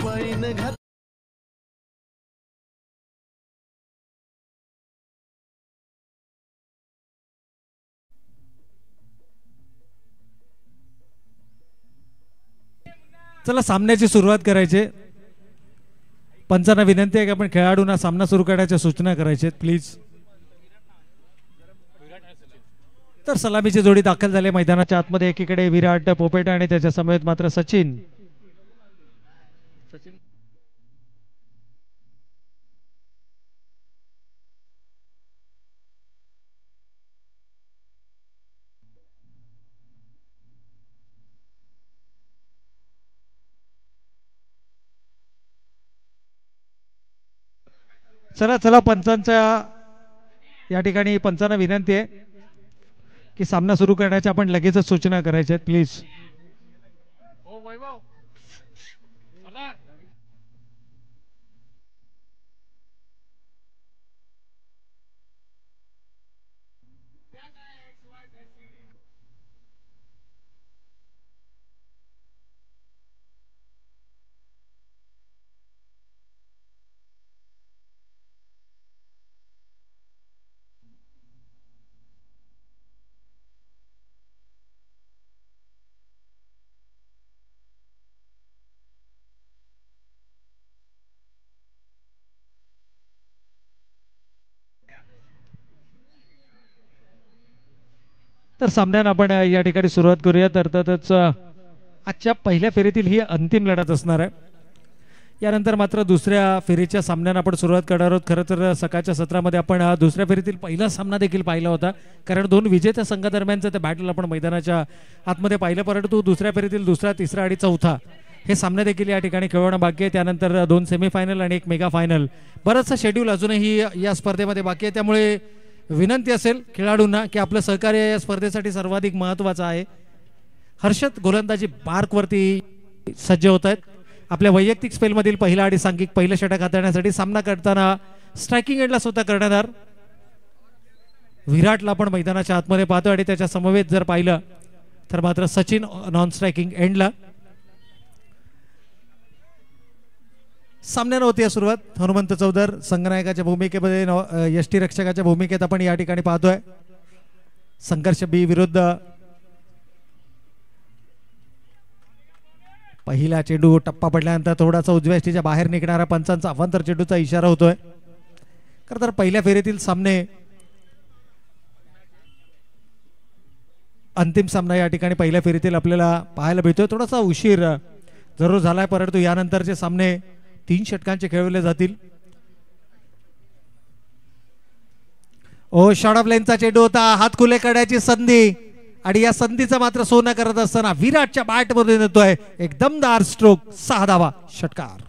Wine घात चला सामन्याची सुरुवात करायची. पंचांना विनंती आहे की आपण खेळाडूंना सामना सुरू करण्याच्या सूचना करायच्या प्लीज. तर सलामीची जोडी दाखल झाली मैदानाच्या आतमध्ये. एकीकडे विराट पोपेट आणि त्याच्या समवेत मात्र सचिन. चला चला पंचांच्या या ठिकाणी पंचांना विनंती आहे की सामना सुरू करण्याच्या आपण लगेचच सूचना करायच्या आहेत प्लीज. तर सामन्यानं आपण या ठिकाणी सुरुवात करूया. तर अर्थातच आजच्या पहिल्या फेरीतील ही अंतिम लढत असणार आहे. यानंतर मात्र दुसऱ्या फेरीच्या सामन्यानं आपण सुरुवात करणार आहोत. खरं तर सकाळच्या सत्रामध्ये आपण दुसऱ्या फेरीतील पहिला सामना देखील पाहिला होता, कारण दोन विजेत्या संघादरम्यानचं ते बॅटल आपण मैदानाच्या आतमध्ये पाहिलं. परंतु दुसऱ्या फेरीतील दुसरा, तिसरा आणि चौथा हे सामने देखील या ठिकाणी खेळवणं बाकी आहे. त्यानंतर 2 सेमीफायनल आणि 1 मेगा फायनल. बरंचसं शेड्यूल अजूनही या स्पर्धेमध्ये बाकी आहे. त्यामुळे विनंती असेल खेळाडूंना की आपलं सहकार्य या स्पर्धेसाठी सर्वाधिक महत्त्वाचं आहे. हर्षद गोलंदाजी मार्कवरती सज्ज होत आहेत. आपल्या वैयक्तिक स्पेलमधील पहिला आणि सांघिक पहिलं षटक हाताळण्यासाठी. सामना करताना स्ट्रायकिंग एंडला स्वतः कर्णधार विराटला आपण मैदानाच्या आतमध्ये पाहतो आणि त्याच्या समवेत जर पाहिलं तर मात्र सचिन नॉन स्ट्रायकिंग एंडला. सामन्यानं होती सुरुवात. हनुमंत चौधर संघनायकाच्या भूमिकेमध्ये यष्टीरक्षकाच्या भूमिकेत आपण या ठिकाणी पाहतोय. संघर्ष बी विरुद्ध पहिला चेंडू टप्पा पडल्यानंतर थोडासा उजव्या यष्टीच्या बाहेर निघणारा पंचांचा अवांतर चेंडूचा इशारा होतोय. खरं तर पहिल्या फेरीतील सामने अंतिम सामना या ठिकाणी पहिल्या फेरीतील आपल्याला पाहायला मिळतोय. थोडासा उशीर जरूर झालाय, परंतु यानंतरचे सामने 3 षटकांचे खेळवले जातील. ओ शॉर्ट ऑफ लेनचा चेंडू होता. हात खुले करण्याची संधी आणि या संधीचं मात्र सोनं करत असताना विराटच्या बॅट मध्ये येतोय एक दमदार स्ट्रोक. 6 धावा, षटकार.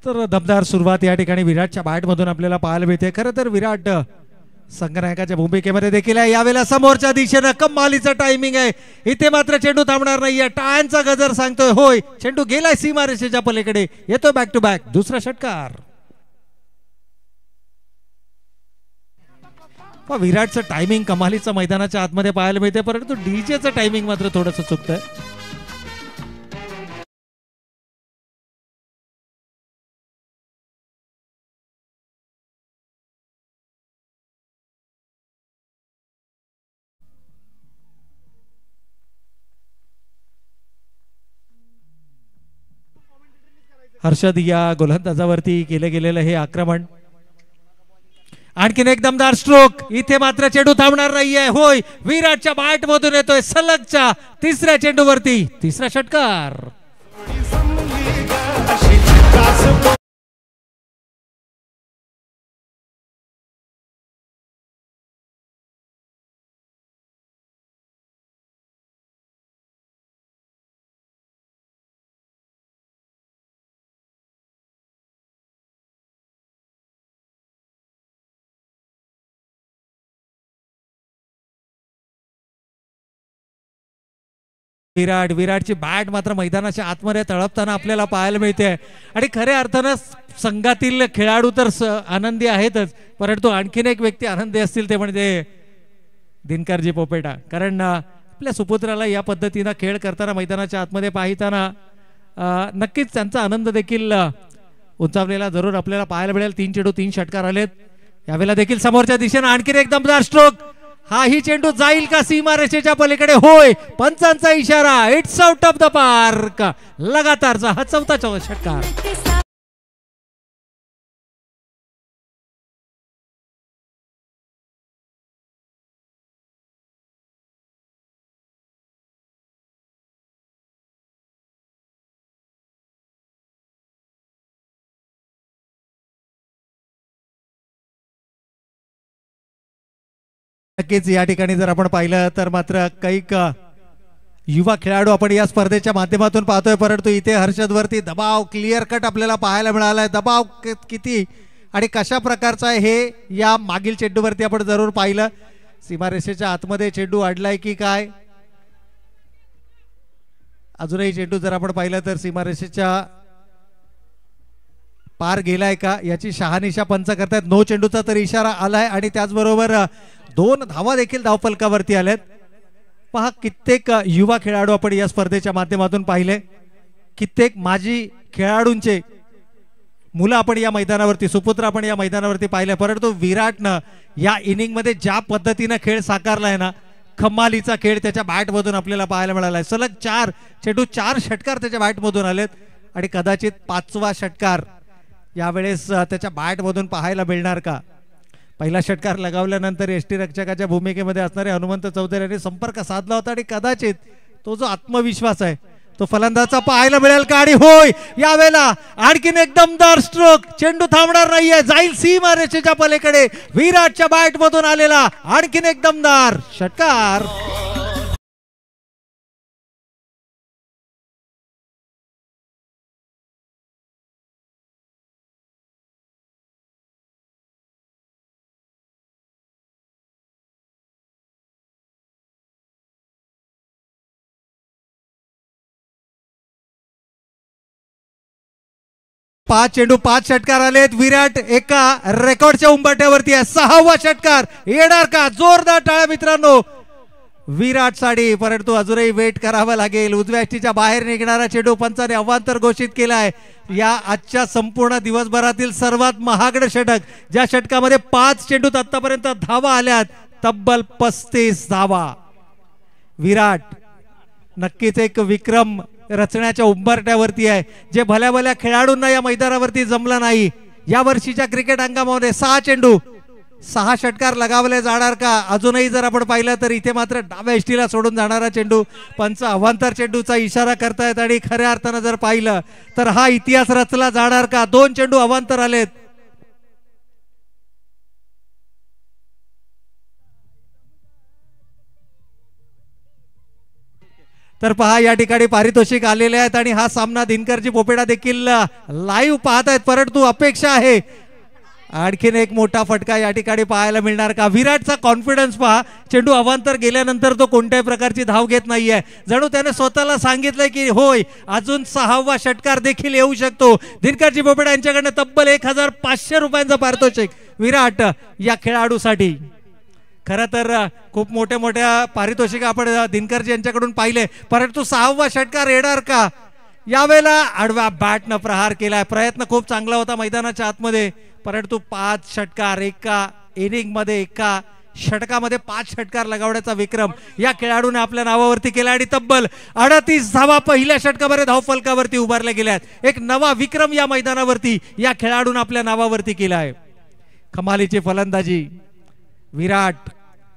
तर दमदार सुरुवात या ठिकाणी विराटच्या बॅट मधून आपल्याला पाहायला मिळते. खरं तर विराट संघनायकाच्या भूमिकेमध्ये देखील आहे. यावेळेला समोरच्या दिशेनं कमालीचं टायमिंग आहे. इथे मात्र चेंडू थांबणार नाहीये. टाळ्यांचा गजर सांगतोय होय, चेंडू गेलाय सीमारेषेच्या पलीकडे. येतो बॅक टू बॅक दुसरा षटकार. विराटचं टायमिंग कमालीचं मैदानाच्या आतमध्ये पाहायला मिळते, परंतु डीजेचं टायमिंग मात्र थोडंसं चुकतंय. हर्षद या गोलंदाजावरती केले गेलेलं हे आक्रमण. आणखीन एक दमदार स्ट्रोक. इथे मात्र चेंडू थांबणार नाहीये. होय, विराटच्या बॅट मधून येतोय सलगच्या तिसऱ्या चेंडूवरती तिसरा षटकार. विराटची बॅट मात्र मैदानाच्या आतमध्ये तळपताना आपल्याला पाहायला मिळते आणि खऱ्या अर्थानं संघातील खेळाडू तर आनंदी आहेतच, परंतु आणखीन एक व्यक्ती आनंदी असतील ते म्हणजे दिनकरजी पोपेटा. कारण आपल्या सुपुत्राला या पद्धतीनं खेळ करताना मैदानाच्या आतमध्ये पाहताना नक्कीच त्यांचा आनंद देखील उंचावलेला जरूर आपल्याला पाहायला मिळेल. 3 चेंडू 3 षटकार आलेत. यावेळेला देखील समोरच्या दिशेने आणखीन एक दमदार स्ट्रोक. हाही चेंडू जाईल का सीमारेषेच्या पलीकडे? होय, पंचांचा इशारा. It's out of the park. लगातारचा हा 4था षटकार. नक्कीच या ठिकाणी जर आपण पाहिलं तर मात्र काही युवा खेळाडू आपण या स्पर्धेच्या माध्यमातून पाहतोय, परंतु इथे हर्षद वरती दबाव क्लिअर कट आपल्याला पाहायला मिळालाय. दबाव किती आणि कशा प्रकारचा आहे हे या मागील चेंडूवरती आपण जरूर पाहिलं. सीमारेषेच्या आतमध्ये चेंडू अडलाय की काय? अजूनही चेंडू जर आपण पाहिलं तर सीमारेषेच्या पार गेलाय का याची शहानिशा पंच करतायत. 9 चेंडूचा तरी इशारा आलाय आणि त्याचबरोबर 2 धावा देखील धावफलकावरती आल्यात. पहा, कित्येक युवा खेळाडू आपण या स्पर्धेच्या माध्यमातून पाहिले, कित्येक माजी खेळाडूंचे मुलं आपण या मैदानावरती, सुपुत्र आपण या मैदानावरती पाहिले, परंतु विराटनं या इनिंग मध्ये ज्या पद्धतीनं खेळ साकारलाय ना, कमालीचा खेळ त्याच्या बॅटमधून आपल्याला पाहायला मिळालाय. सलग 4 चेंडू 4 षटकार त्याच्या बॅटमधून आलेत आणि कदाचित 5वा षटकार यावेळेस त्याच्या बॅटमधून पाहायला मिळणार का? पहिला षटकार लगावल्यानंतर एसटी रक्षकाच्या भूमिकेमध्ये असणारे हनुमंत चौधरी यांनी संपर्क साधला होता आणि कदाचित तो जो आत्मविश्वास आहे तो फलंदाजाचा पाहायला मिळेल का? आणि होय, यावेळेला आणखीन एक दमदार स्ट्रोक. चेंडू थांबणार नाहीये, जाईल सीमारेषेच्या पलीकडे. विराटच्या बॅट मधून आलेला आणखीन एक दमदार षटकार. पाच चेंडू 5 षटकार आलेत. विराट एका रेकॉर्डच्या उंबरठ्यावरती आहे. 6वा षटकार येणार का? जोरदार टाळ्या मित्रांनो विराट साठी, परंतु अजूनही वेट करावं लागेल. उजव्या एसटीच्या बाहेर निघणारा चेंडू पंचाने अवांतर घोषित केलाय. या आजच्या संपूर्ण दिवसभरातील सर्वात महागडं षटक, ज्या षटकामध्ये 5 चेंडूत आतापर्यंत धावा आल्यात, तब्बल 35 धावा. विराट नक्कीच एक विक्रम रचण्याच्या उंबरठ्यावरती आहे, जे भल्या भल्या खेळाडूंना या मैदानावरती जमलं नाही. या वर्षीच्या क्रिकेट अंगणामध्ये 6 चेंडू 6 षटकार लगावले जाणार का? अजूनही जर आपण पाहिलं तर इथे मात्र डाव्या एसटीला सोडून जाणारा चेंडू पंच अवांतर चेंडूचा इशारा करतायत आणि खऱ्या अर्थानं जर पाहिलं तर हा इतिहास रचला जाणार का? 2 चेंडू अवांतर आलेत. तर पहा, या ठिकाणी पारितोषिक आलेले आहेत आणि हा सामना दिनकरजी पोपेटा देखील लाईव्ह पाहत आहेत, परंतु अपेक्षा आहे आणखीन एक मोठा फटका या ठिकाणी पाहायला मिळणार का? विराटचा कॉन्फिडन्स पहा. चेंडू अवांतर गेल्यानंतर तो कोणत्याही प्रकारची धाव घेत नाहीये. जणू त्याने स्वतःला सांगितलंय की होय, अजून 6वा षटकार देखील येऊ शकतो. दिनकरजी पोपेटा यांच्याकडनं तब्बल 1500 रुपयांचं पारितोषिक विराट या खेळाडूसाठी. खरं तर खूप मोठ्या पारितोषिक आपण दिनकरजी यांच्याकडून पाहिले, परंतु 6वा षटकार येणार का? यावेळेला आडव्या बॅटनं प्रहार केलाय. प्रयत्न खूप चांगला होता मैदानाच्या आतमध्ये, परंतु 5 षटकार एका इनिंग मध्ये, एका षटकामध्ये 5 षटकार लगावण्याचा विक्रम या खेळाडूने आपल्या नावावरती केला आणि तब्बल 38 धावा पहिल्या षटकामध्ये धावफलकावरती उभारल्या गेल्यात. एक नवा विक्रम या मैदानावरती या खेळाडूने आपल्या नावावरती केला आहे. कमालीची फलंदाजी. विराट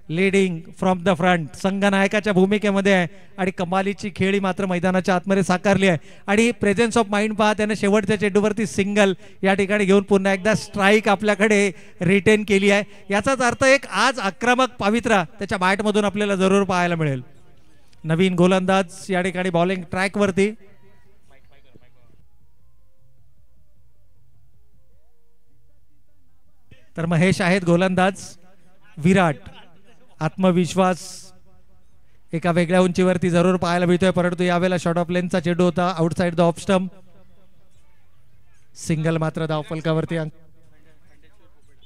लीडिंग फ्रॉम द फ्रंट, संघनायकाच्या भूमिकेमध्ये आहे आणि कमालीची खेळी मात्र मैदानाच्या आतमध्ये साकारली आहे. आणि प्रेझेन्स ऑफ माइंड पहा, त्याने शेवटच्या चेंडूवरती सिंगल या ठिकाणी घेऊन पुन्हा एकदा स्ट्राईक आपल्याकडे रिटेन केली आहे. याचाच अर्थ एक आज आक्रमक पवित्रा त्याच्या बॅटमधून आपल्याला जरूर पाहायला मिळेल. नवीन गोलंदाज या ठिकाणी बॉलिंग ट्रॅक वरती. तर महेश आहेत गोलंदाज. विराट आत्मविश्वास एका वेगळ्या उंचीवरती जरूर पाहायला मिळतोय, परंतु यावेळेला शॉर्ट ऑफ लेनचा चेंडू होता outside the off stump. Single मात्र धावफलकावरती.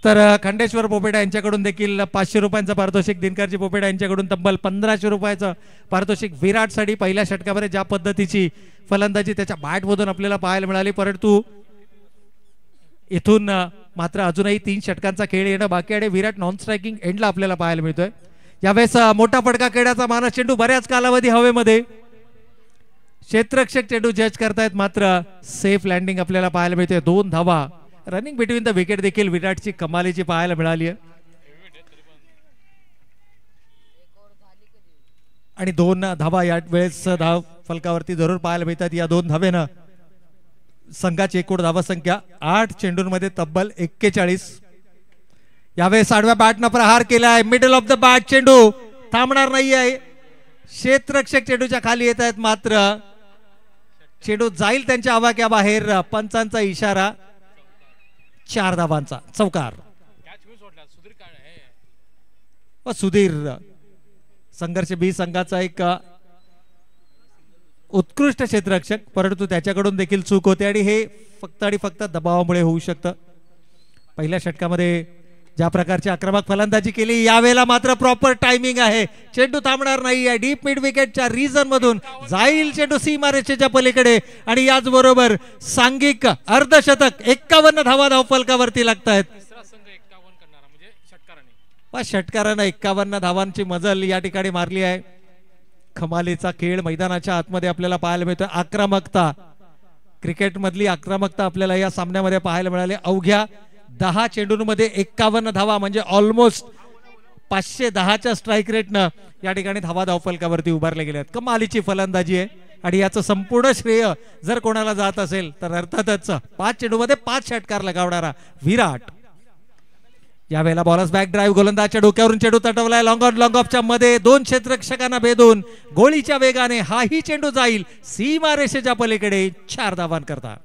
तर खंडेश्वर पोपेटा यांच्याकडून देखील 500 रुपयांचं पारितोषिक, दिनकरजी पोपेटा यांच्याकडून तब्बल 1500 रुपयाचं पारितोषिक. विराटसाठी पहिल्या षटकामध्ये ज्या पद्धतीची फलंदाजी त्याच्या बॅटमधून आपल्याला पाहायला मिळाली, परंतु इथून मात्र अजूनही 3 षटकांचा खेळ येणं बाकी आहे. विराट नॉन स्ट्रायकिंग एंडला आपल्याला पाहायला मिळतोय. यावेळेस मोठा फटका खेळण्याचा मानस चेंडू बऱ्याच कालावधी हवेमध्ये. क्षेत्ररक्षक चेंडू जज करतायत, मात्र सेफ लँडिंग आपल्याला पाहायला मिळते. 2 धावा. रनिंग बिटवीन द विकेट देखील विराटची कमालीची पाहायला मिळाली आहे. आणि 2 धावा या वेळेस धाव फलकावरती जरूर पाहायला मिळतात. या 2 धावेनं संघाची एकूण धावा संख्या 8 चेंडूंमध्ये तब्बल 41. यावेळेस आडव्या बॅटनं प्रहार केलाय. मिडल ऑफ द बॅट चेंडू थांबणार नाही आहे. क्षेत्ररक्षक चेंडूच्या खाली येत आहेत, मात्र चेंडू जाईल त्यांच्या आवाक्याबाहेर. पंचांचा इशारा. 4 धावांचा चौकार. सुधीर संघर्ष बी संघाचा एक उत्कृष्ट क्षेत्ररक्षक, परंतु त्याच्याकडून देखील चूक होते आणि हे फक्त आणि फक्त दबावामुळे होऊ शकतं. पहिल्या षटकामध्ये ज्या प्रकारची आक्रमक फलंदाजी केली, यावेळेला मात्र प्रॉपर टायमिंग आहे. चेंडू थांबणार नाही आहे. डीप मिड विकेटच्या रिजन मधून जाईल चेंडू सीमारेषेच्या पलीकडे आणि याचबरोबर सांघिक अर्धशतक. 51 धावा धावफलकावरती लागत आहेत. षटकारानं 51 धावांची मजल या ठिकाणी मारली आहे. कमालीचा खेळ मैदानाच्या आतमध्ये आपल्याला पाहायला मिळतोय. आक्रमकता, क्रिकेट मधली आक्रमकता आपल्याला या सामन्यामध्ये पाहायला मिळाली. अवघ्या 10 चेंडूंमध्ये 51 धावा म्हणजे ऑलमोस्ट 510च्या स्ट्राईक रेटनं या ठिकाणी धावा धावफलकावरती उभारले गेले आहेत. कमालीची फलंदाजी आहे आणि याचं संपूर्ण श्रेय जर कोणाला जात असेल तर अर्थातच 5 चेंडूमध्ये 5 षटकार लगावणारा विराट. यावेळेला बॉलर्स बॅक ड्राईव्ह, गोलंदाजच्या डोक्यावरून चेंडू तटवलाय. लॉंग ऑन लॉंग ऑफच्या मध्ये 2 क्षेत्ररक्षकांना भेदून गोळीच्या वेगाने हाही चेंडू जाईल सीमारेषेच्या पलीकडे. 4 धावांकरता.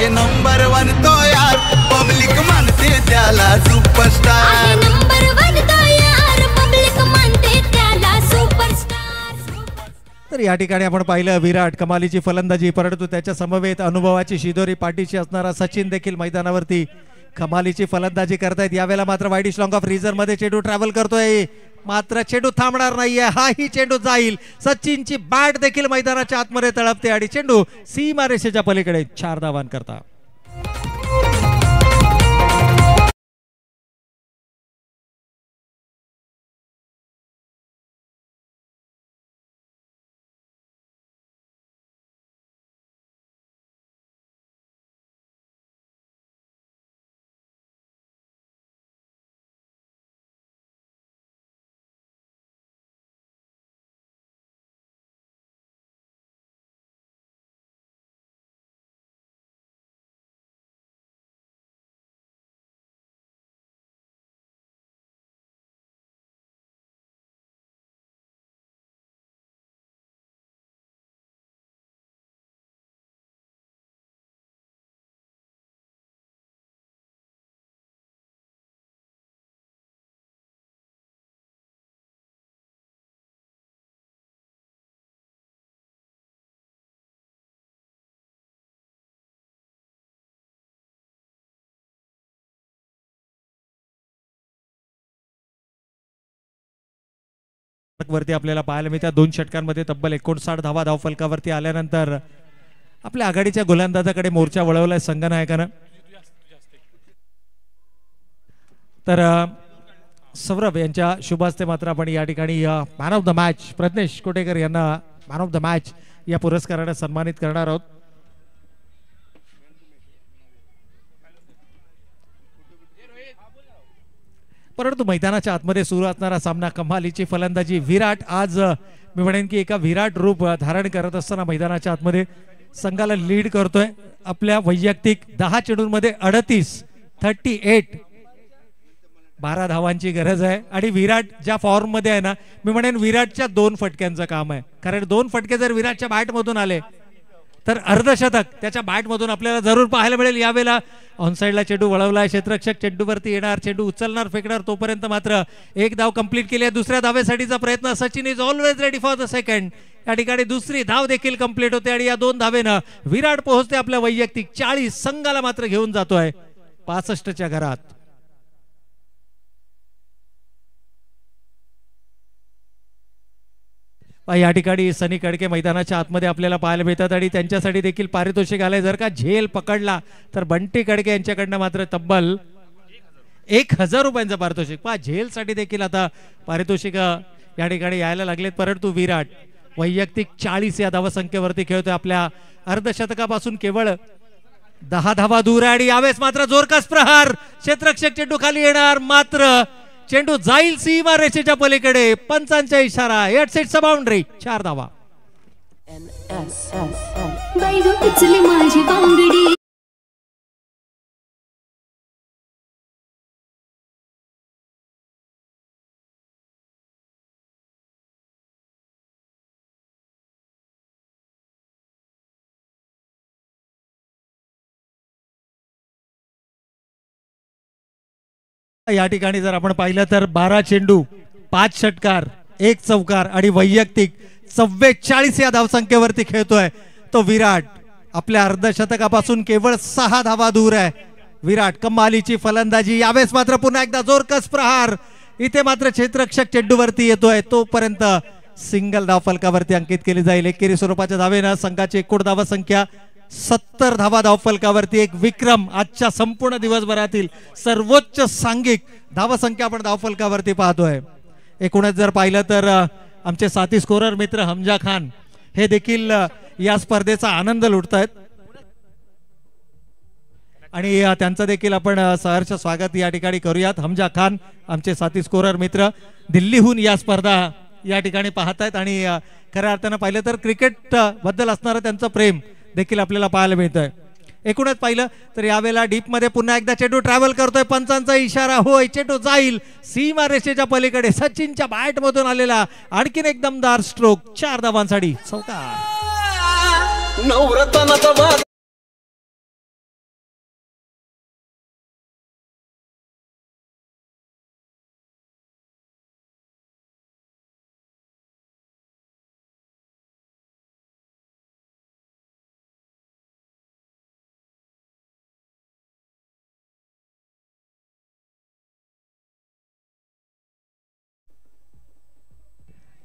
नंबर 1 तो यार पब्लिक मानते त्याला सुपरस्टार. नंबर 1 तो यार पब्लिक मानते त्याला सुपरस्टार. तर या ठिकाणी आपण पाहिलं विराट कमालीची फलंदाजी, परंतु त्याच्या समवेत अनुभवाची शिदोरी पाठीशी असणारा सचिन देखील मैदानावरती कमालीची फलंदाजी करतायत. यावेळेला मात्र वाईडिश लॉंग ऑफ रिझर्व मध्ये चेंडू ट्रॅव्हल करतोय, मात्र चेंडू थांबणार नाहीये. हाही चेंडू जाईल. सचिनची बॅट देखील मैदानाच्या आतमध्ये तळपते आणि चेंडू सीमारेषेच्या पलीकडे. 4 धावांकरता. वरती आपल्याला पाहायला मिळतात. 2 षटकांमध्ये तब्बल 59 धावा धावफलकावरती आल्यानंतर आपल्या आघाडीच्या गोलंदाजाकडे मोर्चा वळवलाय संघनायकानं. तर सौरभ यांच्या शुभ हस्ते मात्र आपण या ठिकाणी man of the match Prajnesh Kotekar यांना मॅन ऑफ द मॅच या पुरस्काराने सन्मानित करणार आहोत. परंतु मैदानाच्या आतमध्ये सुरू असणारा सामना, कमालीची फलंदाजी. विराट आज मी म्हणेन की एका विराट रूप धारण करत असताना मैदानाच्या आतमध्ये संघाला लीड करतोय. आपल्या वैयक्तिक 10 चेंडूंमध्ये 38 12 धावांची गरज आहे आणि विराट ज्या फॉर्म मध्ये आहे ना, मी म्हणेन विराटच्या 2 फटक्यांचं काम आहे. कारण 2 फटके जर विराटच्या बॅट मधून आले तर अर्धशतक त्याच्या बॅटमधून आपल्याला जरूर पाहायला मिळेल. यावेळेला ऑनसाइडला चेंडू वळवला, क्षेत्ररक्षक चेंडूवरती येणार, चेंडू उचलणार, फेकणार, तोपर्यंत मात्र एक धाव कंप्लीट केली आहे. दुसऱ्या धावेसाठीचा प्रयत्न, Sachin is always ready for the second. या ठिकाणी दुसरी धाव देखील कंप्लीट होते आणि या 2 धावेनं विराट पोहोचते आपल्या वैयक्तिक 40. संघाला मात्र घेऊन जातोय 65च्या घरात. या ठिकाणी सनी कडके मैदानाच्या आतमध्ये आपल्याला पाहायला मिळतात आणि त्यांच्यासाठी देखील पारितोषिक आलंय. जर का झेल पकडला तर बंटी कडके यांच्याकडनं मात्र तब्बल 1000 रुपयांचं पारितोषिक. पहा झेलसाठी देखील आता पारितोषिक या ठिकाणी यायला लागलेत. परंतु विराट वैयक्तिक 40 या धावसंख्येवरती खेळतोय. आपल्या अर्धशतकापासून केवळ 10 धावा दूर आहे आणि यावेळेस मात्र जोरकस प्रहार, क्षेत्ररक्षक चेंडू खाली येणार, मात्र चेंडू जाईल सीमा रेषेच्या पलीकडे. पंचांचा इशारा, हेड सेटचा बाउंड्री, 4 धावा. माझी बांगडी या ठिकाणी जर आपण पाहिलं तर 12 चेंडू, 5 षटकार, 1 चौकार आणि वैयक्तिक 44 या धावसंख्येवरती खेळतोय तो विराट. आपल्या अर्धशतकापासून केवळ 6 धावा दूर आहे. विराट कमालीची फलंदाजी. यावेळेस मात्र पुन्हा एकदा जोरकस प्रहार. इथे मात्र क्षेत्ररक्षक चेंडूवरती येतोय, तोपर्यंत सिंगल धाव फलकावरती अंकित केली जाईल. एकेरी स्वरूपाच्या धावेनं संघाची एकूण धावसंख्या 70 धावा धावफलकावरती. एक विक्रम, आजच्या संपूर्ण दिवसभरातील सर्वोच्च सांघिक धावसंख्या आपण धावफलकावरती पाहतोय. एकूणच जर पाहिलं तर आमचे साथी स्कोरर मित्र हमजा खान हे देखील या स्पर्धेचा आनंद लुटतायत आणि त्यांचं देखील आपण सहर्ष स्वागत या ठिकाणी करूयात. हमजा खान आमचे साथी स्कोरर मित्र दिल्लीहून या स्पर्धा या ठिकाणी पाहतायत आणि खऱ्या अर्थानं पाहिलं तर क्रिकेट बद्दल असणारं त्यांचं प्रेम देखील आपल्याला पाहायला मिळतंय. एकूणच पाहिलं तर यावेळेला डीप मध्ये पुन्हा एकदा चेंडू ट्रॅव्हल करतोय. पंचांचा इशारा, होय चेंडू जाईल सीमा रेषेच्या पलीकडे. सचिनच्या बॅट मधून आलेला आणखीन एक दमदार स्ट्रोक, 4 धावांसाठी चौकार.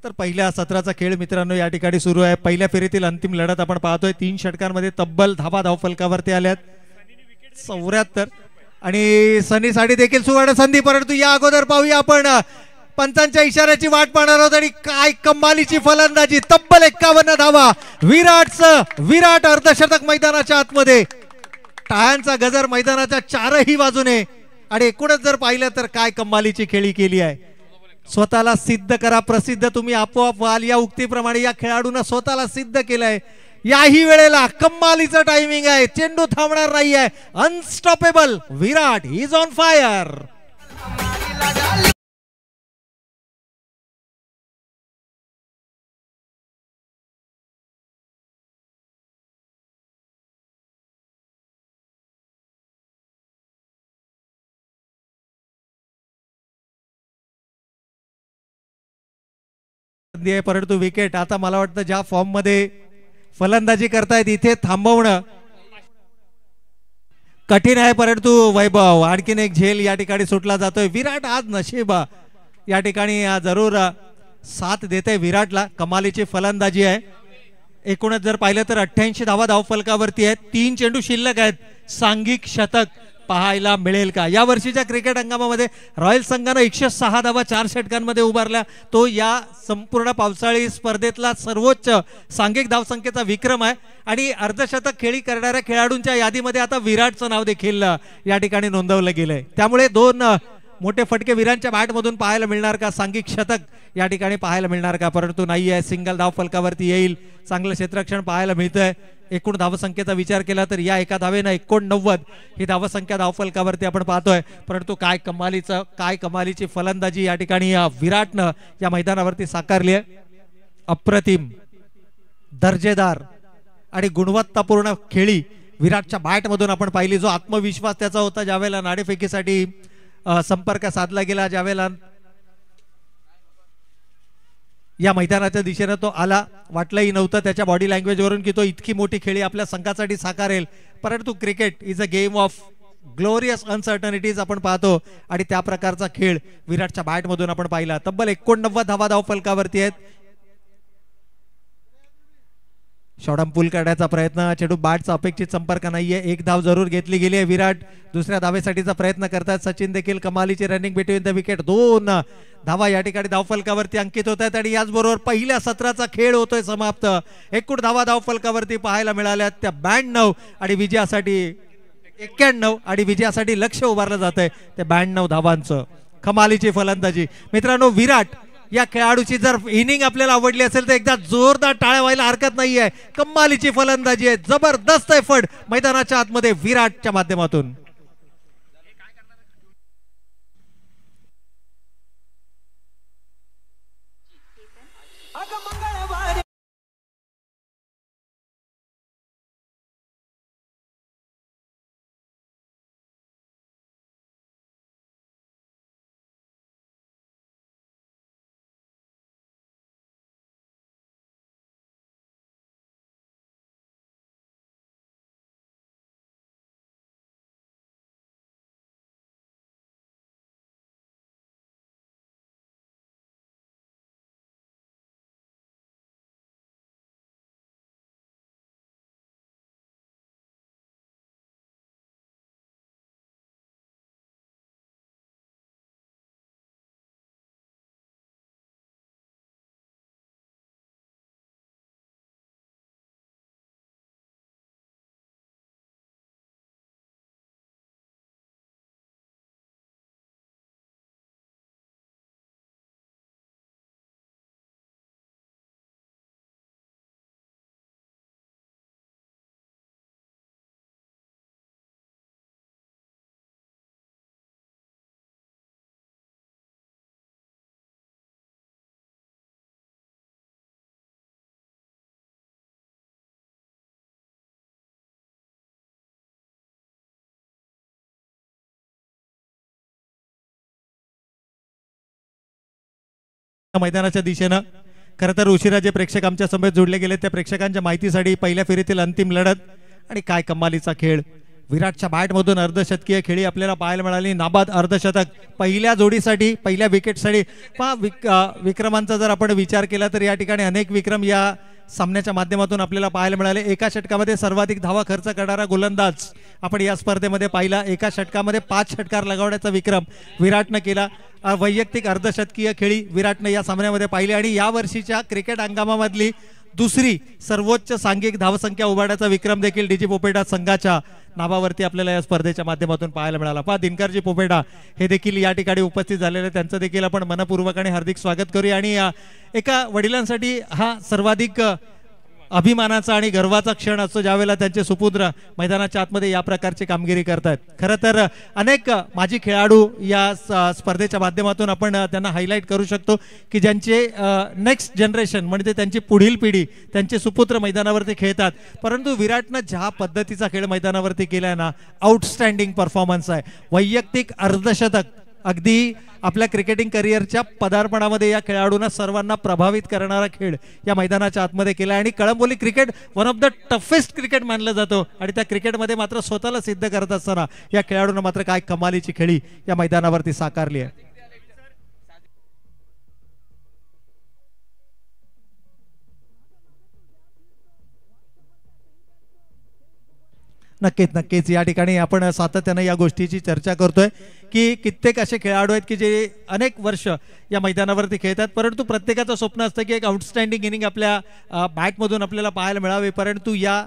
तर पहिल्या सत्राचा खेळ मित्रांनो या ठिकाणी सुरू आहे. पहिल्या फेरीतील अंतिम लढत आपण पाहतोय. 3 षटकांमध्ये तब्बल धावा धावफलकावरती आल्यात 74 आणि सनीसाठी देखील सुवर्ण संधी. परंतु या अगोदर पाहूया आपण पंचांच्या इशाऱ्याची वाट पाहणार आहोत आणि काय कमालीची फलंदाजी. तब्बल 51 धावा. विराट अर्धशतक मैदानाच्या आतमध्ये. टाळ्यांचा गजर मैदानाच्या 4ही बाजूने आणि एकूणच जर पाहिलं तर काय कमालीची खेळी केली आहे. स्वतःला सिद्ध करा, प्रसिद्ध तुम्ही आपोआप व्हाल या उक्तीप्रमाणे या खेळाडूंना स्वतःला सिद्ध केलंय. याही वेळेला कमालीचं टायमिंग आहे, चेंडू थांबणार नाहीये. Unstoppable Virat is on fire. परंतु विकेट आता मला वाटतं ज्या फॉर्म मध्ये फलंदाजी करतायत इथे थांबवणं कठीण आहे. परंतु वैभव आणखीन एक झेल या ठिकाणी सुटला जातोय. विराट आज नशीब या ठिकाणी जरूर साथ देते विराटला. कमालीची फलंदाजी आहे. एकूणच जर पाहिलं तर 88 धावा धावफलकावरती आहेत. 3 चेंडू शिल्लक आहेत. सांघिक शतक पाहायला मिळेल का? या वर्षीच्या क्रिकेट हंगामामध्ये रॉयल संघानं 106 धावा 4 षटकांमध्ये उभारल्या. तो या संपूर्ण पावसाळी स्पर्धेतला सर्वोच्च सांघिक धावसंख्येचा विक्रम आहे आणि अर्धशतक खेळी करणाऱ्या खेळाडूंच्या यादीमध्ये आता विराटचं नाव देखील या ठिकाणी नोंदवलं गेलंय. त्यामुळे 2 मोठे फटके विराटच्या बॅटमधून पाहायला मिळणार का? सांघिक शतक या ठिकाणी पाहायला मिळणार का? परंतु नाही आहे. सिंगल धाव फलकावरती येईल. चांगलं क्षेत्ररक्षण पाहायला मिळतंय. एकूण धावसंख्येचा विचार केला तर या एका धावेनं 89 ही धावसंख्या धावफलकावरती आपण पाहतोय. परंतु काय कमालीची फलंदाजी या ठिकाणी विराटनं या मैदानावरती साकारली आहे. अप्रतिम, दर्जेदार आणि गुणवत्तापूर्ण खेळी विराटच्या बॅटमधून आपण पाहिली. जो आत्मविश्वास त्याचा होता ज्यावेळेला नाणेफेकीसाठी संपर्क साधला गेला, ज्यावेळेला या मैदानाच्या दिशेने तो आला, वाटलंही नव्हतं त्याच्या बॉडी लँग्वेज वरून की तो इतकी मोठी खेळी आपल्या संघासाठी साकारेल. परंतु cricket is a game of glorious uncertainties आपण पाहतो आणि त्या प्रकारचा खेळ विराटच्या बॅटमधून आपण पाहिला. तब्बल 89 धावा धाव फलकावरती आहेत. शॉर्टम पूल करण्याचा प्रयत्न, चेंडू बॅटचा अपेक्षित संपर्क नाहीये. एक धाव जरूर घेतली गेली आहे. विराट दुसऱ्या धावेसाठीचा प्रयत्न करतात. सचिन देखील कमालीची रनिंग बिटवीन द विकेट. 2 धावा या ठिकाणी धाव फलकावरती अंकित होत आहेत आणि याचबरोबर पहिल्या सत्राचा खेळ होतोय समाप्त. एकूण धावा धाव फलकावरती पाहायला मिळाल्या त्या 92 आणि विजयासाठी 91 आणि विजयासाठी लक्ष उभारलं जात आहे ते 92 धावांचं. कमालीची फलंदाजी मित्रांनो. विराट या खेळाडूची जर इनिंग आपल्याला आवडली असेल तर एकदा जोरदार टाळ्या व्हायला हरकत नाहीये. कमालीची फलंदाजी आहे, जबरदस्त एफर्ट मैदानाच्या आतमध्ये विराटच्या माध्यमातून. मैदानाच्या दिशेनं खरं तर उशिरा जे प्रेक्षक आमच्या समोर जोडले गेले त्या प्रेक्षकांच्या माहितीसाठी पहिल्या फेरीतील अंतिम लढत आणि काय कमालीचा खेळ. विराटच्या बॅटमधून अर्धशतकीय खेळी आपल्याला पाहायला मिळाली. नाबाद अर्धशतक पहिल्या जोडीसाठी, पहिल्या विकेटसाठी. विक्रमांचा जर आपण विचार केला तर या ठिकाणी अनेक विक्रम या सामन्याच्या माध्यमातून आपल्याला पाहायला मिळाले. एका षटकामध्ये सर्वाधिक धावा खर्च करणारा गोलंदाज आपण या स्पर्धेमध्ये पाहिला. एका षटकामध्ये 5 षटकार लगावण्याचा विक्रम विराटनं केला. वैयक्तिक अर्धशतकीय खेळी विराटनं या सामन्यामध्ये पाहिली आणि या वर्षीच्या क्रिकेट हंगामामधली दुसरी सर्वोच्च सांघिक धावसंख्या उभारण्याचा विक्रम देखील डीजी पोपेटा संघाच्या नावावरती आपल्याला या स्पर्धेच्या माध्यमातून पाहायला मिळाला. दिनकरजी पोपेटा हे देखील या ठिकाणी उपस्थित झालेले, त्यांचं देखील आपण मनपूर्वक आणि हार्दिक स्वागत करूया. आणि एका वडिलांसाठी हा सर्वाधिक अभिमानाचा आणि गर्वाचा क्षण असतो ज्यावेळेला त्यांचे सुपुत्र मैदानाच्या आतमध्ये या प्रकारची कामगिरी करतात. खरं तर अनेक माजी खेळाडू या स्पर्धेच्या माध्यमातून आपण त्यांना हायलाईट करू शकतो की ज्यांचे नेक्स्ट जनरेशन म्हणजे त्यांची पुढील पिढी, त्यांचे सुपुत्र मैदानावरती खेळतात. परंतु विराटनं ज्या पद्धतीचा खेळ मैदानावरती केलाय ना, आउटस्टँडिंग परफॉर्मन्स आहे. वैयक्तिक अर्धशतक अगदी आपल्या क्रिकेटिंग करिअरच्या पदार्पणामध्ये या खेळाडूंना सर्वांना प्रभावित करणारा खेळ या मैदानाच्या आतमध्ये केला. आणि Kalamboli cricket one of the toughest cricket मानलं जातो आणि त्या क्रिकेटमध्ये मात्र स्वतःला सिद्ध करत असताना या खेळाडूंना मात्र काय कमालीची खेळी या मैदानावरती साकारली आहे. नक्कीच या ठिकाणी आपण सातत्याने या गोष्टीची चर्चा करतोय की कित्येक असे खेळाडू आहेत की जे अनेक वर्ष या मैदानावरती खेळतात, परंतु प्रत्येकाचं स्वप्न असतं की एक आउटस्टँडिंग इनिंग आपल्या बॅटमधून आपल्याला पाहायला मिळावे. परंतु या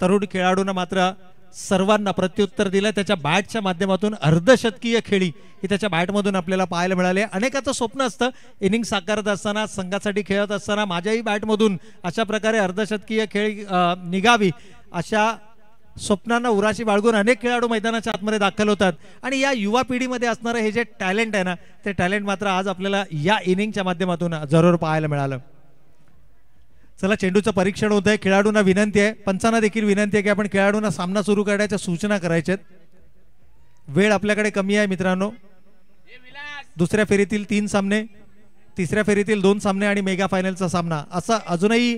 तरुण खेळाडूंना मात्र सर्वांना प्रत्युत्तर दिलं. त्याच्या बॅटच्या माध्यमातून अर्धशतकीय खेळी ही त्याच्या बॅटमधून आपल्याला पाहायला मिळाले. अनेकाचं स्वप्न असतं इनिंग साकारत असताना, संघासाठी खेळत असताना माझ्याही बॅटमधून अशा प्रकारे अर्धशतकीय खेळ निघावी, अशा स्वप्नांना उराशी बाळगून अनेक खेळाडू मैदानाच्या आतमध्ये दाखल होतात. आणि या युवा पिढीमध्ये असणारं हे जे टॅलेंट आहे ना, ते टॅलेंट मात्र आज आपल्याला या इनिंगच्या माध्यमातून जरूर पाहायला मिळालं. चला चेंडूचं परीक्षण होत आहे. खेळाडूंना विनंती आहे, पंचांना देखील विनंती आहे की आपण खेळाडूंना सामना सुरू करण्याच्या सूचना करायच्यात. वेळ आपल्याकडे कमी आहे मित्रांनो. दुसऱ्या फेरीतील 3 सामने, तिसऱ्या फेरीतील 2 सामने आणि मेगा फायनलचा सामना असा अजूनही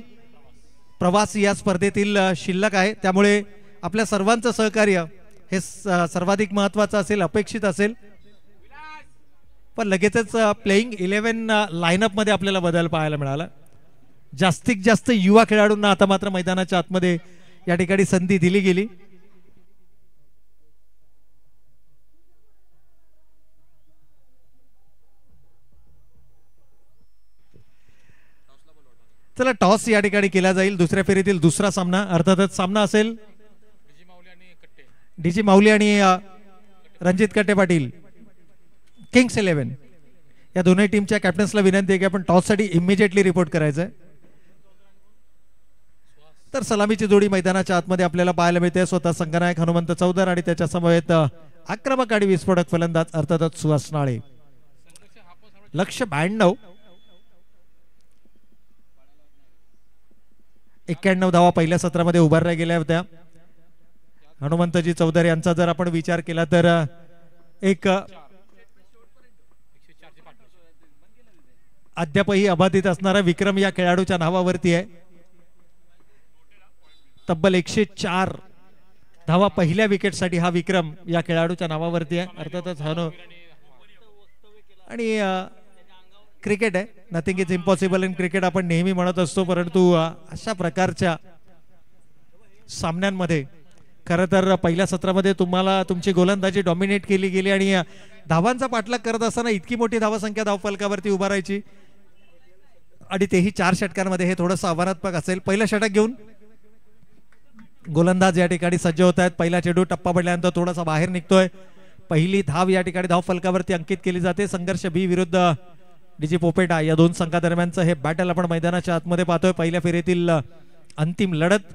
प्रवास या स्पर्धेतील शिल्लक आहे. त्यामुळे आपल्या सर्वांचं सहकार्य हे सर्वाधिक महत्त्वाचं असेल, अपेक्षित असेल. पण लगेचच प्लेइंग 11 लाईनअप मध्ये आपल्याला बदल पाहायला मिळाला. जास्तीत जास्त युवा खेळाडूंना आता मात्र मैदानाच्या आतमध्ये या ठिकाणी संधी दिली गेली. चला टॉस या ठिकाणी केला जाईल. दुसऱ्या फेरीतील दुसरा सामना, अर्थातच सामना असेल डीजी माऊली आणि रणजित कट्टे पाटील किंग्स 11. या दोन्ही टीमच्या कॅप्टन्सला विनंती आहे की आपण टॉस साठी इमिजिएटली रिपोर्ट करायचंय. तर सलामीची जोडी मैदानाच्या आतमध्ये आपल्याला पाहायला मिळते. स्वतः संघनायक हनुमंत चौधर आणि त्याच्या समवेत आक्रमक आणि विस्फोटक फलंदाज अर्थातच सुहास नाळे. लक्ष्य 92, 91 धावा पहिल्या सत्रामध्ये उभारल्या गेल्या होत्या. हनुमंतजी चौधरी यांचा जर आपण विचार केला तर एक अद्यापही अबाधित असणारा विक्रम या खेळाडूच्या नावावरती आहे. तब्बल 104 धावा पहिल्या विकेटसाठी हा विक्रम या खेळाडूच्या नावावरती आहे. अर्थातच आणि क्रिकेट आहे, nothing is impossible in cricket आपण नेहमी म्हणत असतो. परंतु अशा प्रकारच्या सामन्यांमध्ये खरं तर पहिल्या सत्रामध्ये तुम्हाला तुमची गोलंदाजी डॉमिनेट केली गेली आणि धावांचा पाठलाग करत असताना इतकी मोठी धावसंख्या धावफलकावरती उभारायची आणि तेही 4 षटकांमध्ये, हे थोडंसं आव्हानात्मक असेल. पहिलं षटक घेऊन गोलंदाज या ठिकाणी सज्ज होत आहेत. पहिला चेंडू टप्पा पडल्यानंतर थोडासा बाहेर निघतोय. पहिली धाव या ठिकाणी धावफलकावरती अंकित केली जाते. संघर्ष बी विरुद्ध डीजी पोपेटा या दोन संघादरम्यानचं हे बॅटल आपण मैदानाच्या आतमध्ये पाहतोय. पहिल्या फेरीतील अंतिम लढत,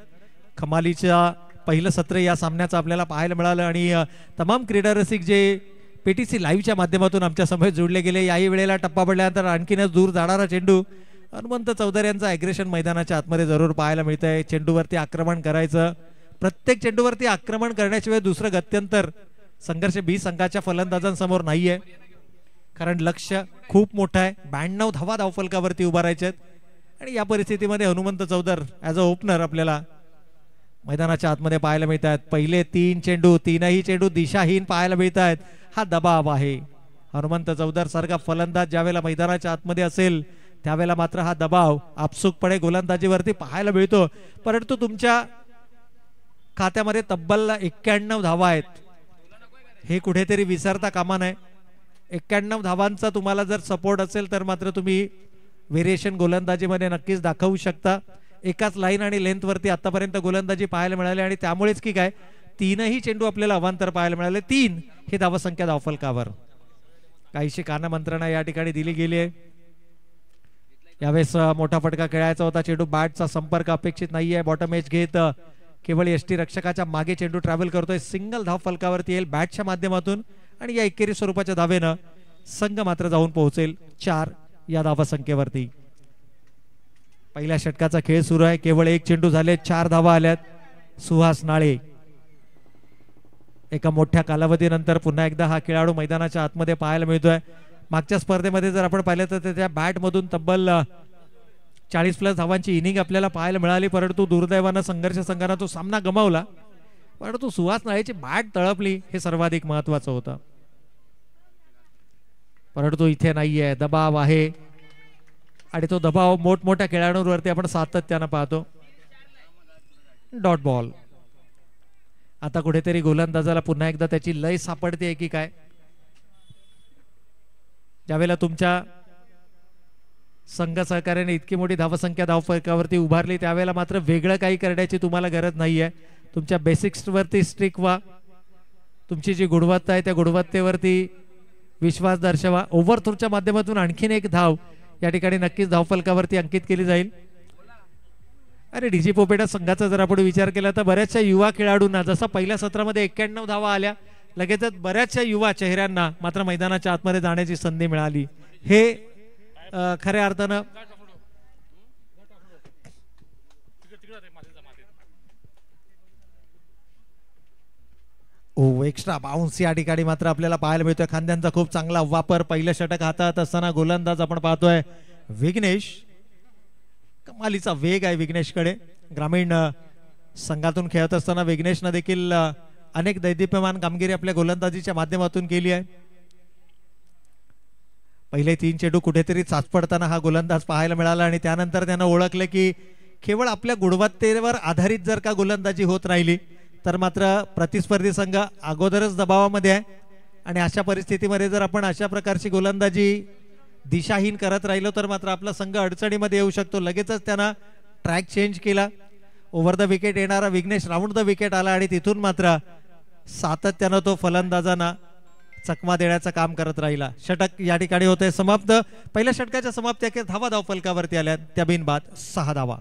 कमालीच्या पहिलं सत्र या सामन्याचं आपल्याला पाहायला मिळालं आणि तमाम क्रीडा रसिक जे पीटीसी लाईव्हच्या माध्यमातून आमच्या समोर जोडले गेले. याही वेळेला टप्पा पडल्यानंतर आणखीनच दूर जाणारा चेंडू, हनुमंत चौधर यांचा ॲग्रेशन मैदानाच्या आतमध्ये जरूर पाहायला मिळतंय. चेंडूवरती आक्रमण करायचं, प्रत्येक चेंडूवरती आक्रमण करण्याशिवाय दुसरं गत्यंतर संघर्ष बी संघाच्या फलंदाजांसमोर नाहीये. कारण लक्ष खूप मोठं आहे. 92 धावा धावफलकावरती उभारायचे आणि या परिस्थितीमध्ये Hanumant Chaudhar as a opener आपल्याला मैदानाच्या आतमध्ये पाहायला मिळत आहेत. पहिले 3 चेंडू, तीनही चेंडू दिशाहीन पाहायला मिळत आहेत. हा दबाव आहे. हनुमंत चौधर सारखा फलंदाज ज्यावेळेला मैदानाच्या आतमध्ये असेल त्यावेळेला मात्र हा दबाव आपसुकपणे गोलंदाजीवरती पाहायला मिळतो. परंतु तुमच्या खात्यामध्ये तब्बल 91 धावा आहेत, हे कुठेतरी विसरता कामा नये. 91 धावांचा तुम्हाला जर सपोर्ट असेल तर मात्र तुम्ही व्हेरिएशन गोलंदाजीमध्ये नक्कीच दाखवू शकता. एकाच लाईन आणि लेंथवरती आतापर्यंत गोलंदाजी पाहायला मिळाली आणि त्यामुळेच की काय 3ही चेंडू आपल्याला अवांतर पाहायला मिळाले. 3 ही धावसंख्या धावफलकावर. काहीशी कानमंत्रणा या ठिकाणी दिली गेली आहे. यावेळेस मोठा फटका खेळायचा होता. चेंडू बॅटचा संपर्क अपेक्षित नाहीये. बॉटम एज घेत केवळ एसटी रक्षकाच्या मागे चेंडू ट्रॅव्हल करतोय. सिंगल धाव फलकावरती येईल बॅटच्या माध्यमातून आणि या एकेरी स्वरूपाच्या धावेनं संघ मात्र जाऊन पोहोचेल 4 या धावसंख्येवरती. पहिल्या षटकाचा खेळ सुरू आहे. केवळ 1 चेंडू झाले, 4 धावा आल्यात. सुहास नाळे एका मोठ्या कालावधीनंतर पुन्हा एकदा हा खेळाडू मैदानाच्या आतमध्ये पाहायला मिळतोय. मागच्या स्पर्धेमध्ये जर आपण पाहिलं तर त्या बॅट मधून तब्बल 40+ धावांची इनिंग आपल्याला पाहायला मिळाली. परंतु दुर्दैवानं संघर्ष संघानं तो सामना गमावला. परंतु सुहास नाळेची बॅट तळपली हे सर्वाधिक महत्वाचं होतं. परंतु इथे नाहीये, दबाव आहे आणि तो दबाव मोठमोठ्या खेळाडूंवरती आपण सातत्यानं पाहतो. Dot ball. आता कुठेतरी गोलंदाजाला पुन्हा एकदा त्याची लय सापडते की काय. ज्यावेळेला तुमच्या संघ सहकार्याने इतकी मोठी धावसंख्या धावफलकावरती उभारली त्यावेळेला मात्र वेगळं काही करण्याची तुम्हाला गरज नाहीये. तुमच्या बेसिक्सवरती स्ट्रिक व्हा. तुमची जी गुणवत्ता आहे त्या गुणवत्तेवरती विश्वास दर्शवा. ओव्हरथ्रोच्या माध्यमातून आणखीन एक धाव या ठिकाणी नक्कीच धावफलकावरती अंकित केली जाईल. अरे डीजी पोपेटा संघाचा जर आपण विचार केला तर बऱ्याचशा युवा खेळाडूंना, जसं पहिल्या सत्रामध्ये 91 धावा आल्या, लगेचच बऱ्याचशा युवा चेहऱ्यांना मात्र मैदानाच्या आतमध्ये जाण्याची संधी मिळाली. हे खऱ्या अर्थानं एक्स्ट्रा बाउन्स या ठिकाणी मात्र आपल्याला पाहायला मिळतोय. खांद्यांचा खूप चांगला वापर. पहिलं षटक हातात असताना गोलंदाज आपण पाहतोय विघ्नेश. कमालीचा वेग आहे विघ्नेशकडे. ग्रामीण संघातून खेळत असताना विघ्नेशनं देखील अनेक दैदिप्यमान कामगिरी आपल्या गोलंदाजीच्या माध्यमातून केली आहे. पहिले 3 चेंडू कुठेतरी चाचपडताना हा गोलंदाज पाहायला मिळाला आणि त्यानंतर त्यानं ओळखलं की केवळ आपल्या गुणवत्तेवर आधारित जर का गोलंदाजी होत राहिली तर मात्र प्रतिस्पर्धी संघ अगोदरच दबावामध्ये आहे आणि अशा परिस्थितीमध्ये जर आपण अशा प्रकारची गोलंदाजी दिशाहीन करत राहिलो तर मात्र आपला संघ अडचणीमध्ये येऊ शकतो. लगेचच त्यानं ट्रॅक चेंज केला. ओव्हर द विकेट येणारा विघ्नेश राऊंड द विकेट आला आणि तिथून मात्र सातत्यानं तो फलंदाजांना चकमा देण्याचं काम करत राहिला. षटक या ठिकाणी होते समाप्त. पहिल्या षटकाच्या समाप्ती धावा धाव फलकावरती आल्या. त्या बिनबाद 6 धावा.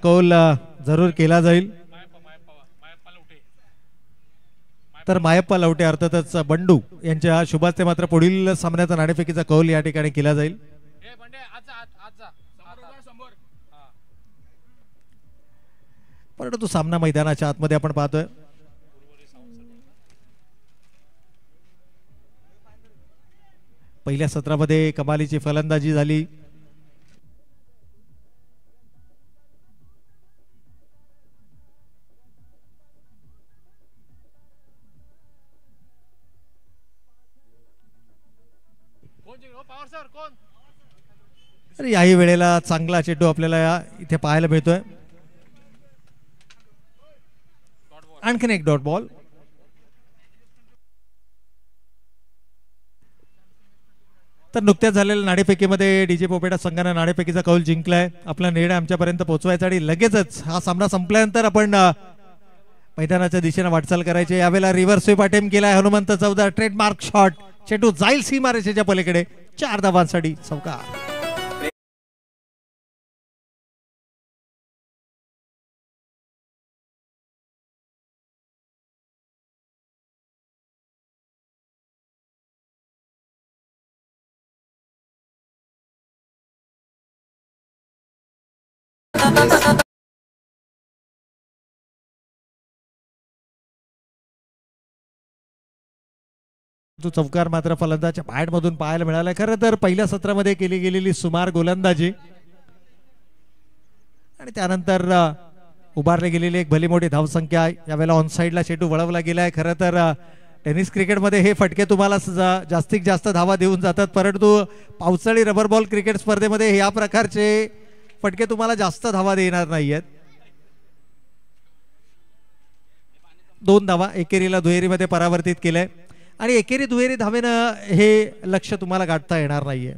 कौल जरूर केला जाईल. तर मायप्पा लवटे अर्थातच बंडू यांच्या शुभास्ते मात्र पुढील सामन्याचा नाणेफेकीचा कौल या ठिकाणी केला जाईल. परंतु सामना मैदानाच्या आतमध्ये आपण पाहतोय. पहिल्या सत्रामध्ये कमालीची फलंदाजी झाली. याही वेळेला चांगला चेंडू आपल्याला इथे पाहायला मिळतोय. आणखीन एक डॉट बॉल. तर नुकत्याच झालेल्या नाणेफेकीमध्ये डीजे पोपेटा संघाने नाणेफेकीचा कौल जिंकलाय. आपला निर्णय आमच्यापर्यंत पोहोचवायचा आणि लगेचच हा सामना संपल्यानंतर आपण मैदानाच्या दिशेने वाटचाल करायची. यावेळेला रिव्हर्स स्वीप अटेम्प्ट केलाय हनुमंत चौदा. Trademark shot. चेंडू जाईल सीमारेषेच्या पलीकडे. 4 धावांसाठी चौकार. तो चौकार मात्र फलंदाजच्या बॅट मधून पाहायला मिळाला. खरं तर पहिल्या सत्रामध्ये केली गेलेली सुमार गोलंदाजी आणि त्यानंतर उभारली गेलेली एक भली मोठी धावसंख्या. यावेळेला ऑन साइडला चेंडू वळवला गेलाय. खरं तर टेनिस क्रिकेटमध्ये हे फटके तुम्हाला जास्तीत जास्त धावा देऊन जातात, परंतु पावसाळी रबर बॉल क्रिकेट स्पर्धेमध्ये या प्रकारचे फटके तुम्हाला जास्त धावा देणार नाहीयेत. 2 धावा एकेरीला दुहेरीमध्ये परावर्तित केलंय आणि एकेरी दुहेरी धावेनं हे लक्ष तुम्हाला गाठता येणार नाहीये.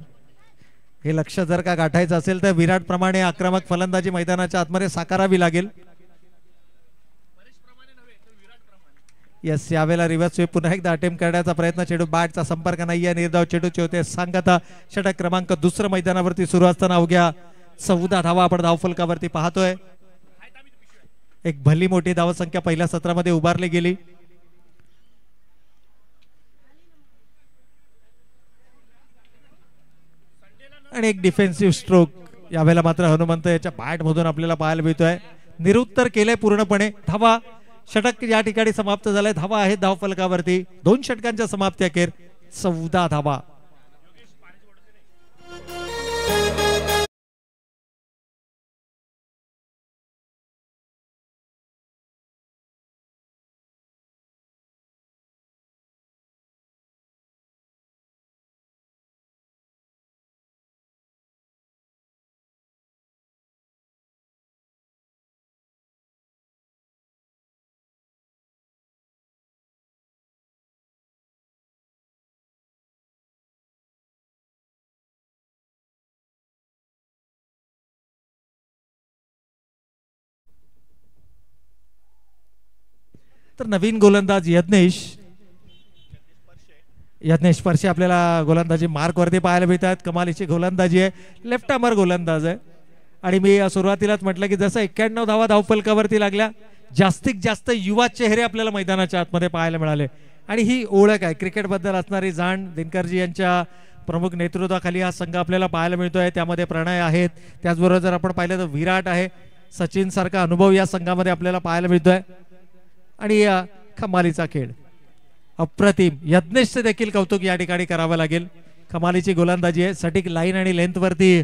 हे लक्ष जर का गाठायचं असेल तर विराट प्रमाणे आक्रमक फलंदाजी मैदानाच्या आतमध्ये साकारावी लागेल. यस, यावेळेला रिव्हर्स स्वीप पुन्हा एकदा अटेम्प्ट करण्याचा प्रयत्न. चेंडू बॅटचा संपर्क नाहीये. निर्धाव चेंडूचे होते सांगता. षटक क्रमांक 2 मैदानावरती सुरू असताना अवघ्या 14 धावा आपण धावफलकावरती पाहतोय. एक भली मोठी धावसंख्या पहिल्या सत्रामध्ये उभारली गेली. आणि एक डिफेन्सिव्ह स्ट्रोक यावेळेला मात्र हनुमंत याच्या बॅट मधून आपल्याला पाहायला मिळतोय. निरुत्तर केलंय पूर्णपणे. धावा षटक या ठिकाणी समाप्त झालंय. धावा आहेत धावफलकावरती. 2 षटकांच्या समाप्ती अखेर 14 धावा. तर नवीन गोलंदाज यज्ञेश परशे आपल्याला गोलंदाजी मार्क वरती पाहायला मिळतात. कमालीची गोलंदाजी आहे, लेफ्ट आर्मर गोलंदाज आहे. आणि मी सुरुवातीलाच म्हटलं की जसं 91 धावा धावफलकावरती लागल्या, जास्तीत जास्त युवा चेहरे आपल्याला मैदानाच्या आतमध्ये पाहायला मिळाले. आणि ही ओळख आहे क्रिकेटबद्दल असणारी जाण. दिनकरजी यांच्या प्रमुख नेतृत्वाखाली हा संघ आपल्याला पाहायला मिळतोय. त्यामध्ये प्रणय आहेत, त्याचबरोबर जर आपण पाहिलं तर विराट आहे, सचिन सारखा अनुभव या संघामध्ये आपल्याला पाहायला मिळतोय. आणि कमालीचा खेळ अप्रतिम. यज्ञेशचे देखील कौतुक या ठिकाणी करावं लागेल. कमालीची गोलंदाजी आहे, सटीक लाईन आणि लेंथ वरती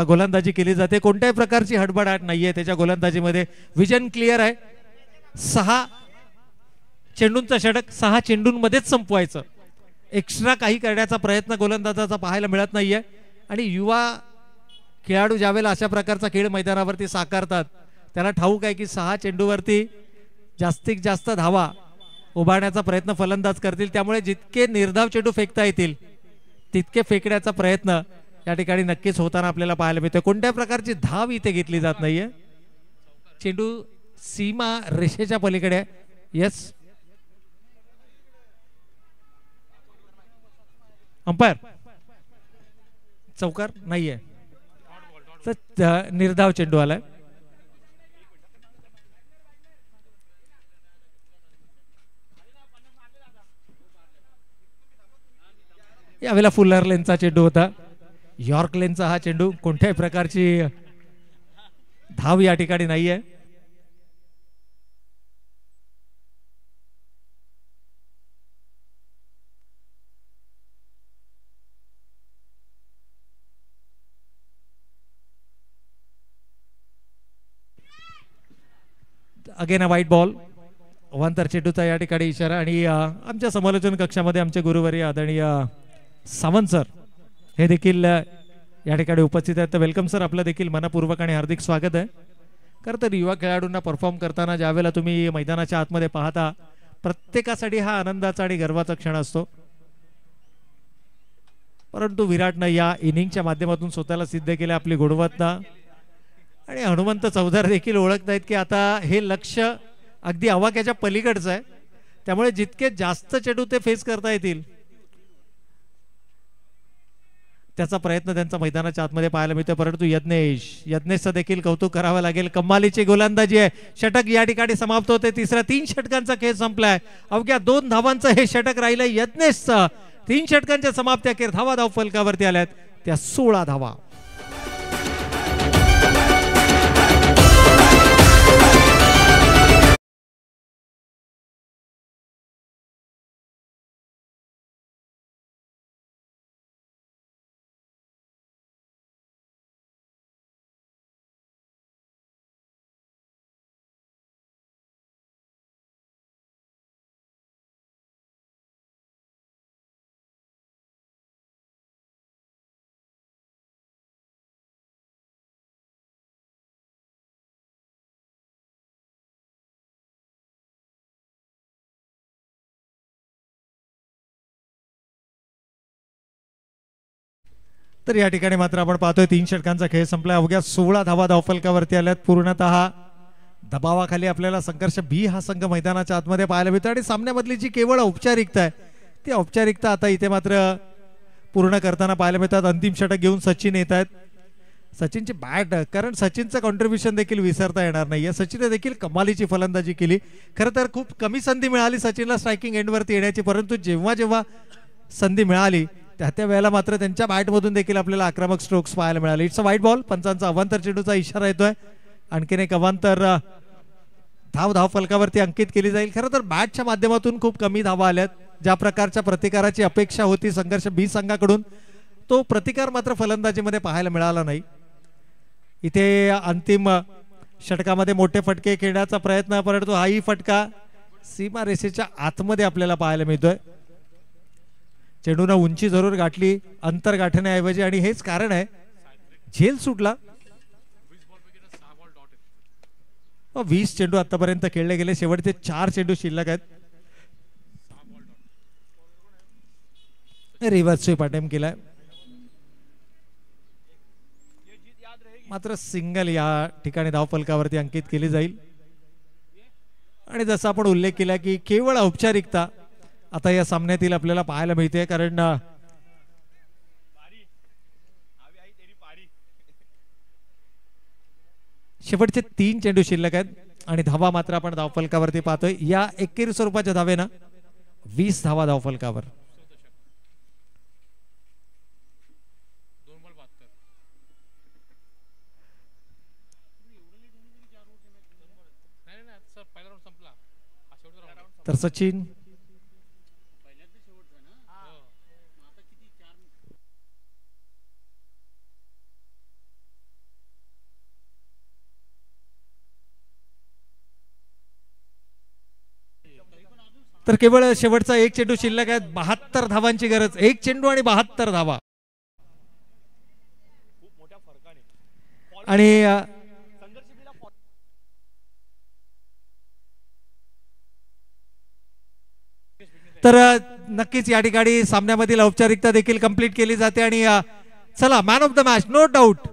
गोलंदाजी केली जाते. कोणत्याही प्रकारची हडबडाट नाहीये त्याच्या गोलंदाजीमध्ये. विजन क्लिअर आहे. 6 चेंडूंचा षटक 6 चेंडूंमध्येच संपवायचं, एक्स्ट्रा काही करण्याचा प्रयत्न गोलंदाजाचा पाहायला मिळत नाहीये. आणि युवा खेळाडू ज्यावेळेला अशा प्रकारचा खेळ मैदानावरती साकारतात त्याला ठाऊक आहे की 6 चेंडूवरती जास्तीत जास्त धावा उभारण्याचा प्रयत्न फलंदाज करतील. त्यामुळे जितके निर्धाव चेंडू फेकता येतील तितके फेकण्याचा प्रयत्न या ठिकाणी नक्कीच होताना आपल्याला पाहायला मिळतो. कोणत्या प्रकारची धाव इथे घेतली जात नाहीये. चेंडू सीमा रेषेच्या पलीकडे. येस, अंपायर चौकार नाहीये, तर निर्धाव चेंडू आलाय. यावेळेला फुलर लेनचा चेंडू होता. यॉर्क लेनचा हा चेंडू. कोणत्याही प्रकारची धाव या ठिकाणी नाहीये. Again a white ball. अवांतर चेंडूचा या ठिकाणी इशारा. आणि आमच्या समालोचन कक्षामध्ये आमचे गुरुवर्य आदरणीय सावंत सर हे देखील या ठिकाणी उपस्थित आहेत. तर वेलकम सर, आपलं देखील मनपूर्वक आणि हार्दिक स्वागत आहे. खरं तर युवा खेळाडूंना परफॉर्म करताना ज्यावेळेला तुम्ही मैदानाच्या आतमध्ये पाहता प्रत्येकासाठी हा आनंदाचा आणि गर्वाचा क्षण असतो. परंतु विराटनं या इनिंगच्या माध्यमातून स्वतःला सिद्ध केले, आपली गुणवत्ता. आणि हनुमंत चौधर देखील ओळखतायत की आता हे लक्ष अगदी आवाक्याच्या पलीकडचं आहे. त्यामुळे जितके जास्त चेंडू ते फेस करता येतील त्याचा प्रयत्न त्यांचा मैदानाच्या आतमध्ये पाहायला मिळतो. परंतु यज्ञेशचं देखील कौतुक करावं लागेल. कमालीची गोलंदाजी आहे. षटक या ठिकाणी समाप्त होते. तिसऱ्या 3 षटकांचा खेळ संपलाय. अवघ्या 2 धावांचं हे षटक राहिलंय यज्ञेशचं. 3 षटकांच्या समाप्ती अखेर धावा धाव फलकावरती आल्यात, त्या 16 धावा. तर या ठिकाणी मात्र आपण पाहतोय 3 षटकांचा खेळ संपला. अवघ्या 16 धावा धावफलकावरती आल्यात. पूर्णतः दबावाखाली आपल्याला संघर्ष बी हा संघ मैदानाच्या आतमध्ये पाहायला मिळतो. आणि सामन्यामधली जी केवळ औपचारिकता आहे ती औपचारिकता आता इथे मात्र पूर्ण करताना पाहायला मिळतात. अंतिम षटक घेऊन सचिन येत आहेत. सचिनची बॅट, कारण सचिनचं कॉन्ट्रीब्युशन देखील विसरता येणार नाहीये. सचिनने देखील कमालीची फलंदाजी केली. खरं तर खूप कमी संधी मिळाली सचिनला स्ट्रायकिंग एंडवरती येण्याची, परंतु जेव्हा जेव्हा संधी मिळाली त्या वेळेला मात्र त्यांच्या बॅटमधून देखील आपल्याला आक्रमक स्ट्रोक्स पाहायला मिळाले. It's a white ball. पंचांचा अवांतर चेंडूचा इशारा येतोय. आणखीन एक अवांतर धाव फलकावरती अंकित केली जाईल. खरं तर बॅटच्या माध्यमातून खूप कमी धावा आल्यात. ज्या प्रकारच्या प्रतिकाराची अपेक्षा होती संघर्ष बी संघाकडून तो प्रतिकार मात्र फलंदाजीमध्ये पाहायला मिळाला नाही. इथे अंतिम षटकामध्ये मोठे फटके खेळण्याचा प्रयत्न, परंतु हाही फटका सीमा रेषेच्या आतमध्ये आपल्याला पाहायला मिळतोय. चेंडूने उंची जरूर गाठली अंतर गाठण्याऐवजी, आणि हेच कारण आहे झेल सुटला. 20 चेंडू आतापर्यंत खेळले गेले. शेवटचे 4 चेंडू शिल्लक आहेत. रिव्हर्स स्वीप अटेम्प्ट केलाय, मात्र सिंगल या ठिकाणी धावफलकावरती अंकित केली जाईल. आणि जसं आपण उल्लेख केला की केवळ औपचारिकता आता या सामन्यातील आपल्याला पाहायला मिळते, कारण शेवटचे 3 चेंडू शिल्लक आहेत आणि धावा मात्र आपण धावफलकावरती पाहतोय. या एकेरी स्वरूपाच्या धावेनं 20 धावा धावफलकावर. तर सचिन तर केवळ शेवटचा 1 चेंडू शिल्लक आहे. 72 धावांची गरज. 1 चेंडू आणि 72 धावा. आणि तर नक्कीच या ठिकाणी सामन्यामधील औपचारिकता देखील कंप्लीट केली जाते. आणि चला man of the match no doubt